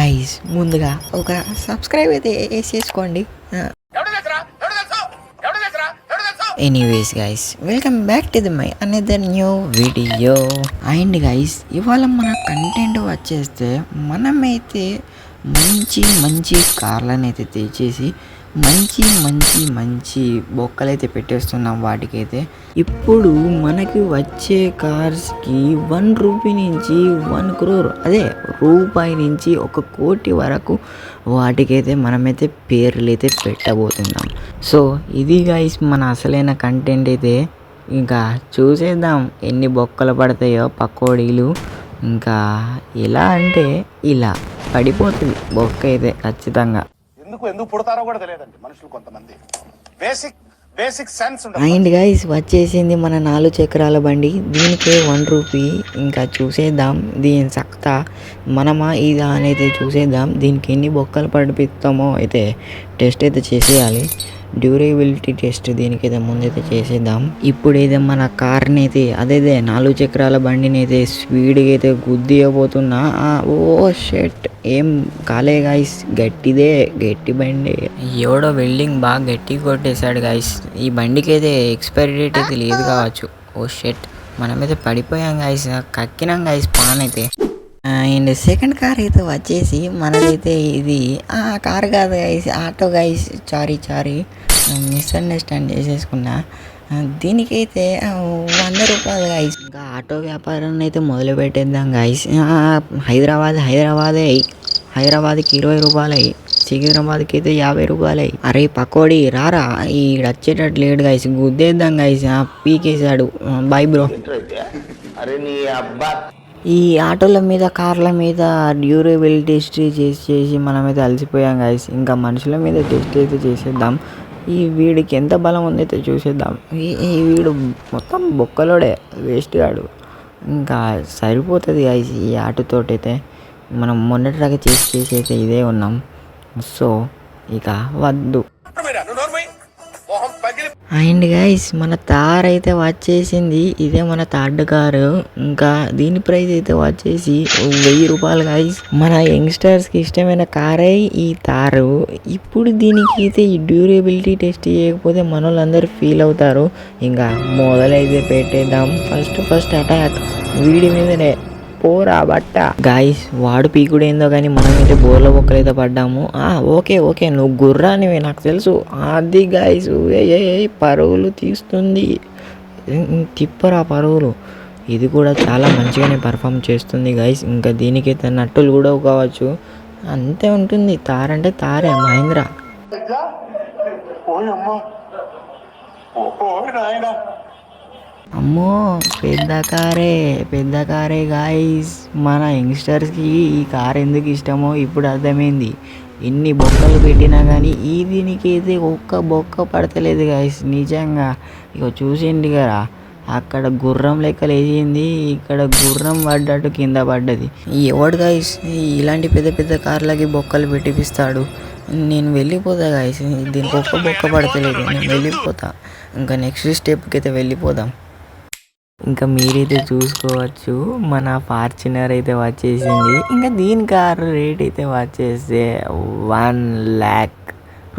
Guys ముందుగా ఒక subscribe అయితే వేసేసుకోండి. Anyways guys welcome back to my another new video. And guys ఇవాళ మన కంటెంట్ వచ్చేస్తే మనమైతే మంచి మంచి కార్లను అయితే తెచ్చేసి మంచి మంచి మంచి బొక్కలైతే పెట్టేస్తున్నాం. వాటికైతే ఇప్పుడు మనకి వచ్చే కార్స్కి 1 రూపీ నుంచి 1 crore, అదే రూపాయి నుంచి 1 కోటి వరకు వాటికైతే మనమైతే పేర్లు అయితే పెట్టబోతున్నాం. సో ఇది గైస్ మన అసలైన కంటెంట్ అయితే. ఇంకా చూసేద్దాం ఎన్ని బొక్కలు పడతాయో పకోడీలు. ఇంకా ఎలా అంటే ఇలా పడిపోతుంది బొక్క అయితే ఖచ్చితంగా. ఎందుకు పుడతారో కూడా తెలియదండి మనుషులు కొంతమంది. బేసిక్ సెన్స్ అండ్ గైస్ వచ్చేసింది మన 4 చక్రాల బండి. దీనికే 1 రూపీ. ఇంకా చూసేద్దాం దీని సక్తా మనమా ఇదా అనేది చూసేద్దాం. దీనికి ఎన్ని బొక్కలు పడిపిస్తామో అయితే టెస్ట్ అయితే చేసేయాలి. డ్యూరబిలిటీ టెస్ట్ దీనికైతే ముందైతే చేసేద్దాం. ఇప్పుడైతే మన కార్ని అయితే అదే 4 చక్రాల బండిని అయితే స్పీడ్గా అయితే గుద్దియబోతున్నా. ఓ షెట్ ఏం కాలే గాయస్, గట్టి బండి. ఎవడో వెల్డింగ్ బాగా గట్టి కొట్టేశాడు గాయస్. ఈ బండికి అయితే ఎక్స్పైరీ డేట్ అయితే లేదు కావచ్చు. ఓ షెట్ మనమైతే పడిపోయాం గాయస్, కక్కినాం గాయస్ పాన్ అయితే. అండ్ సెకండ్ కార్ అయితే వచ్చేసి మనదైతే ఇది కార్ కాదు guys, auto guys. Sorry misunderstand చేసేసుకున్నా. దీనికైతే 100 రూపాయలు గైస్. ఇంకా ఆటో వ్యాపారాన్ని అయితే మొదలు పెట్టేద్దాం గైస్. హైదరాబాద్కి 20 రూపాయలు అయ్యి, సికింద్రాబాద్కి అయితే 50 రూపాయలు అయ్యి. అరే పకోడీ రారా, ఈ వచ్చేటట్టు లేడు గైస్, గుద్దేద్దాం గైస్. పీకేశాడు, బాయ్ బ్రో. అరే నీ అబ్బా. ఈ ఆటోల మీద కార్ల మీద డ్యూరబిలిటీ టెస్ట్ చేసి మనమైతే అలసిపోయాం గైస్. ఇంకా మనుషుల మీద టెస్ట్ అయితే చేసేద్దాం. ఈ వీడికి ఎంత బలం ఉందైతే చూసేద్దాం. ఈ వీడు మొత్తం బొక్కలోడే, వేస్ట్ గాడు. ఇంకా సరిపోతుంది గైస్ ఈ ఆటోతోటైతే. మనం మొన్నటిలాగా చేసి అయితే ఇదే ఉన్నాం. సో ఇక వద్దు. అండ్ గైస్ మన తార్ అయితే వచ్చేసింది. ఇదే మన థర్డ్ కారు. ఇంకా దీని ప్రైస్ అయితే వచ్చేసి 1000 రూపాయలు గైస్. మన యంగ్స్టర్స్కి ఇష్టమైన కారే ఈ తారు. ఇప్పుడు దీనికి అయితే ఈ డ్యూరబిలిటీ టెస్ట్ చేయకపోతే మన వాళ్ళందరూ ఫీల్ అవుతారు. ఇంకా మొదలైతే పెట్టేద్దాం. ఫస్ట్ అటాక్ వీడి మీదనే పోరా బట్ట. గాయస్ వాడు పీకుడు ఏందో కానీ మనమైతే బోర్ల బొక్కలైతే పడ్డాము. ఓకే నువ్వు గుర్రానివి నాకు తెలుసు. అది గాయస్ పరుగులు తీస్తుంది, తిప్పరా పరుగులు. ఇది కూడా చాలా మంచిగానే పర్ఫామ్ చేస్తుంది గైస్. ఇంకా దీనికైతే నట్టులు కూడా కావచ్చు, అంతే ఉంటుంది. తారంటే తారే మహేంద్ర. అమ్మో పెద్ద కారే గాయస్. మన యంగ్స్టర్స్కి ఈ కార్ ఎందుకు ఇష్టమో ఇప్పుడు అర్థమైంది. ఎన్ని బొక్కలు పెట్టినా కానీ ఈ దీనికి అయితే ఒక్క బొక్క పడతలేదు గాయస్ నిజంగా. ఇక చూసిండి కదా, అక్కడ గుర్రం లెక్క లేచింది, ఇక్కడ గుర్రం పడ్డట్టు కింద పడ్డది. ఎవడు గాయస్ ఇలాంటి పెద్ద కార్లకి బొక్కలు పెట్టిపిస్తాడు? నేను వెళ్ళిపోతా గాయస్, దీనికి ఒక్క బొక్క పడతలేదు, నేను వెళ్ళిపోతా. ఇంకా నెక్స్ట్ స్టెప్కి అయితే వెళ్ళిపోదాం. ఇంకా మీరైతే చూసుకోవచ్చు మన ఫార్చునర్ అయితే వచ్చేసింది. ఇంకా దీని కారు రేట్ అయితే వచ్చేస్తే 1 lakh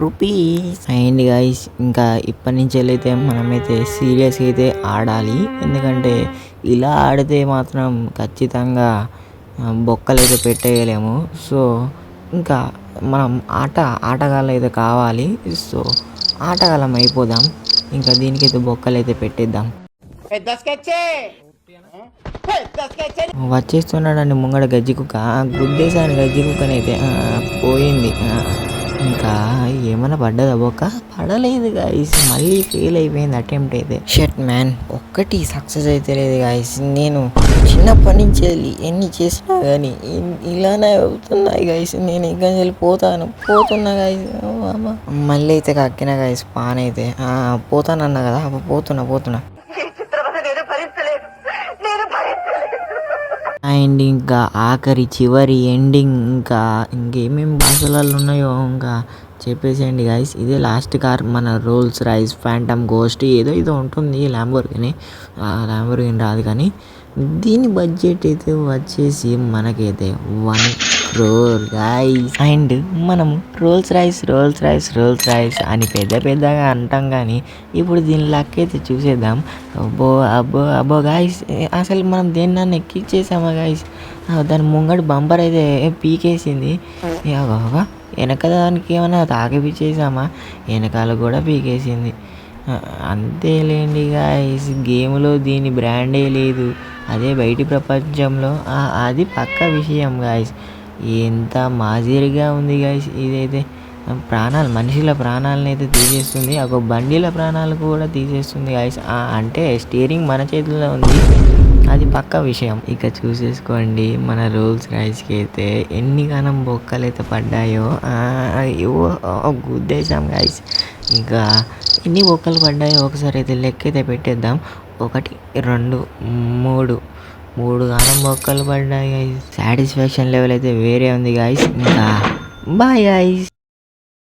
రూపీస్. అండ్ గైస్ ఇంకా ఇప్పటి నుంచి అయితే మనమైతే సీరియస్గా అయితే ఆడాలి. ఎందుకంటే ఇలా ఆడితే మాత్రం ఖచ్చితంగా బొక్కలు అయితే పెట్టేయలేము. సో ఇంకా మనం ఆటగాళ్ళు అయితే కావాలి. సో ఆటగాళ్ళం అయిపోదాం. ఇంకా దీనికైతే బొక్కలు అయితే పెట్టేద్దాం. వచ్చేస్తున్నాడండి ముంగడ గజ్జి కుక్క. గుద్దేశాను గజ్జి కుక్కనైతే, పోయింది. ఇంకా ఏమన్నా పడ్డదా బొక్క? పడలేదు గాయస్, మళ్ళీ ఫెయిల్ అయిపోయింది అటెంప్ట్ అయితే. షట్ మ్యాన్, ఒక్కటి సక్సెస్ అయితే లేదు గాయస్. నేను చిన్నప్పటి నుంచి ఎన్ని చేసినా కానీ ఇలానే అవుతున్నాయి గాయస్. నేను ఇంకా పోతున్నా గాయస్. మళ్ళీ అయితే కక్కిన గాయస్ పాన్ అయితే. పోతానన్నా కదా, పోతున్నా. అండ్ ఇంకా ఆఖరి చివరి ఎండింగ్ ఇంకేమేమి భాషలలో ఉన్నాయో ఇంకా చెప్పేసేయండి గైస్. ఇదే లాస్ట్ కార్, మన రోల్స్ రాయిస్ ఫ్యాంటమ్ గోస్ట్ ఏదో ఉంటుంది. ల్యాంబోర్గిని రాదు కానీ దీని బడ్జెట్ అయితే వచ్చేసి మనకైతే 1 క్రోర్ గాయ్స్. అండ్ మనం రోల్స్ రైస్ అని పెద్దగా అంటాం కానీ ఇప్పుడు దీని లక్ అయితే చూసేద్దాం. అబ్బో గాయ్స్, అసలు మనం దేన్నన్నా ఎక్కిచ్చేసామా గాయ్స్? దాని ముంగడు బంపర్ అయితే పీకేసింది. వెనక దానికి ఏమైనా తాకిపిచ్చేసామా? వెనకాల కూడా పీకేసింది. అంతేలేండి గాయ్స్, గేమ్లో దీని బ్రాండే లేదు. అదే బయటి ప్రపంచంలో అది పక్క విషయం గాయ్స్. ఎంత మాదిరిగా ఉంది గాయ్స్ ఇదైతే. మనుషుల ప్రాణాలను అయితే తీసేస్తుంది, ఒక బండిల ప్రాణాలు కూడా తీసేస్తుంది గాయ్స్. అంటే స్టీరింగ్ మన చేతిలో ఉంది, అది పక్క విషయం. ఇక చూసేసుకోండి మన రోల్స్ రాయ్స్కి అయితే ఎన్ని గానం బొక్కలు అయితే పడ్డాయో. గుద్దేశాం గాయ్స్. ఇంకా ఎన్ని బొక్కలు పడ్డాయో ఒకసారి అయితే లెక్క అయితే పెట్టేద్దాం. 1 2 3 గానం బొక్కలు పడ్డాయి గాయ్స్. సాటిస్ఫాక్షన్ లెవెల్ అయితే వేరే ఉంది గాయ్స్. ఇంకా బాయ్ గాయ్స్.